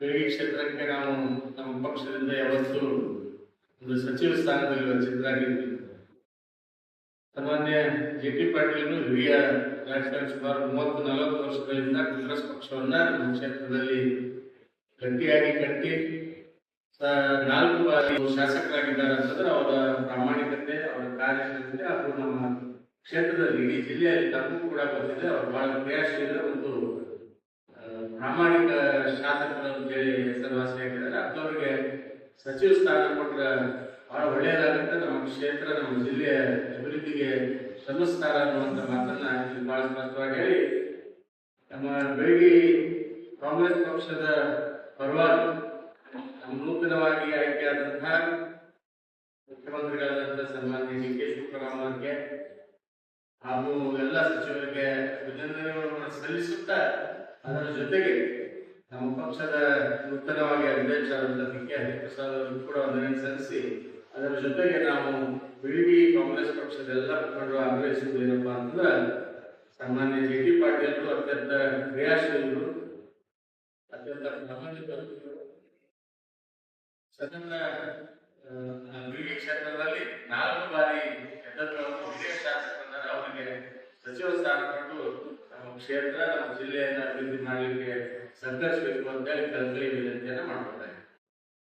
ಬೆಳಗ್ಗೆ ಕ್ಷೇತ್ರಕ್ಕೆ ನಾವು ನಮ್ಮ ಪಕ್ಷದಿಂದ ಯಾವತ್ತೂ ಒಂದು ಸಚಿವ ಸ್ಥಾನದಲ್ಲಿ ವಂಚಿತರಾಗಿದ್ವಿ. ಸಾಮಾನ್ಯ ಜೆ.ಟಿ. ಪಾಟೀಲ್ ಹಿರಿಯ ರಾಜಕಾರಣ ಸುಮಾರು 30-40 ವರ್ಷಗಳಿಂದ ಕಾಂಗ್ರೆಸ್ ಪಕ್ಷವನ್ನ ನಮ್ಮ ಕ್ಷೇತ್ರದಲ್ಲಿ ಗಟ್ಟಿಯಾಗಿ ಕಟ್ಟಿ 4 ಬಾರಿ ಶಾಸಕರಾಗಿದ್ದಾರೆ ಅಂತಂದ್ರೆ ಅವರ ಪ್ರಾಮಾಣಿಕತೆ, ಅವರ ಕಾರ್ಯಕ್ಷಮತೆ ಹಾಗೂ ನಮ್ಮ ಕ್ಷೇತ್ರದಲ್ಲಿ ಇಡೀ ಜಿಲ್ಲೆಯಲ್ಲಿ ತಮಗೂ ಕೂಡ ಗೊತ್ತಿದೆ. ಅವರು ಬಹಳ ಕ್ರಿಯಾಶೀಲ ಒಂದು ಪ್ರಾಮಾಣಿಕ ಶಾಸಕರು ಅಂತೇಳಿ ಹೆಸರುವಾಸಿಯಾಗಿದ್ದಾರೆ. ಅಂಥವ್ರಿಗೆ ಸಚಿವ ಸ್ಥಾನ ಕೊಟ್ಟರೆ ಬಹಳ ಒಳ್ಳೆಯದಾಗುತ್ತೆ. ನಮ್ಮ ಕ್ಷೇತ್ರ, ನಮ್ಮ ಜಿಲ್ಲೆಯ ಅಭಿವೃದ್ಧಿಗೆ ಶ್ರಮಿಸ್ತಾರೆ ಅನ್ನುವಂಥ ಮಾತನ್ನ ಇಲ್ಲಿ ಬಹಳ ಸ್ಪಷ್ಟವಾಗಿ ಹೇಳಿ, ನಮ್ಮ ಬೆಳಗ್ಗೆ ಕಾಂಗ್ರೆಸ್ ಪಕ್ಷದ ಪರವಾಗಿ ನಮ್ಮ ನೂತನವಾಗಿ ಆಯ್ಕೆಯಾದಂತಹ ಮುಖ್ಯಮಂತ್ರಿಗಳಾದಂತಹ ಸನ್ಮಾನ್ಯ ಡಿ.ಕೆ. ಶಿವಕುಮಾರ್ ಅವರಿಗೆ ಹಾಗೂ ಎಲ್ಲ ಸಚಿವರಿಗೆ ಅಭಿನಂದನೆಗಳನ್ನು ಸಲ್ಲಿಸುತ್ತಾ, ಅದರ ಜೊತೆಗೆ ನಮ್ಮ ಪಕ್ಷದ ನೂತನವಾಗಿ ಅಧ್ಯಕ್ಷರಾದಂತಹ ಡಿ.ಕೆ. ಹರಿಪ್ರಸಾದ್ ಅವರಿಗೂ ಕೂಡ ವಂದನೆ ಸಲ್ಲಿಸಿ, ಅದರ ಜೊತೆಗೆ ನಾವು ಬಿಳಿಗಿ ಕಾಂಗ್ರೆಸ್ ಪಕ್ಷದ ಎಲ್ಲ ಮುಖಂಡರು ಆಗ್ರಹಿಸುವುದು ಏನಪ್ಪಾ ಅಂತಂದ್ರೆ, ಸನ್ಮಾನ್ಯ ಜೆ.ಟಿ. ಪಾಟೀಲ್ ಅತ್ಯಂತ ಕ್ರಿಯಾಶೀಲರು, ಅತ್ಯಂತ ಪ್ರಾಮಾಣಿಕರು. ಸದನ ಬಿಳಿಗಿ ಕ್ಷೇತ್ರದಲ್ಲಿ 4 ಬಾರಿ ಹಿರಿಯ ಶಾಸಕರಾದ ಅವರಿಗೆ ಸಚಿವ ಸ್ಥಾನ ಕೊಟ್ಟು ನಮ್ಮ ಕ್ಷೇತ್ರ, ನಮ್ಮ ಜಿಲ್ಲೆಯನ್ನು ಅಭಿವೃದ್ಧಿ ಮಾಡಲಿಕ್ಕೆ ಸಂಘರ್ಷಬೇಕು ಅಂತೇಳಿ ಕಳಕಳಿ ವಿನಂತಿಯನ್ನು ಮಾಡ್ತಾರೆ.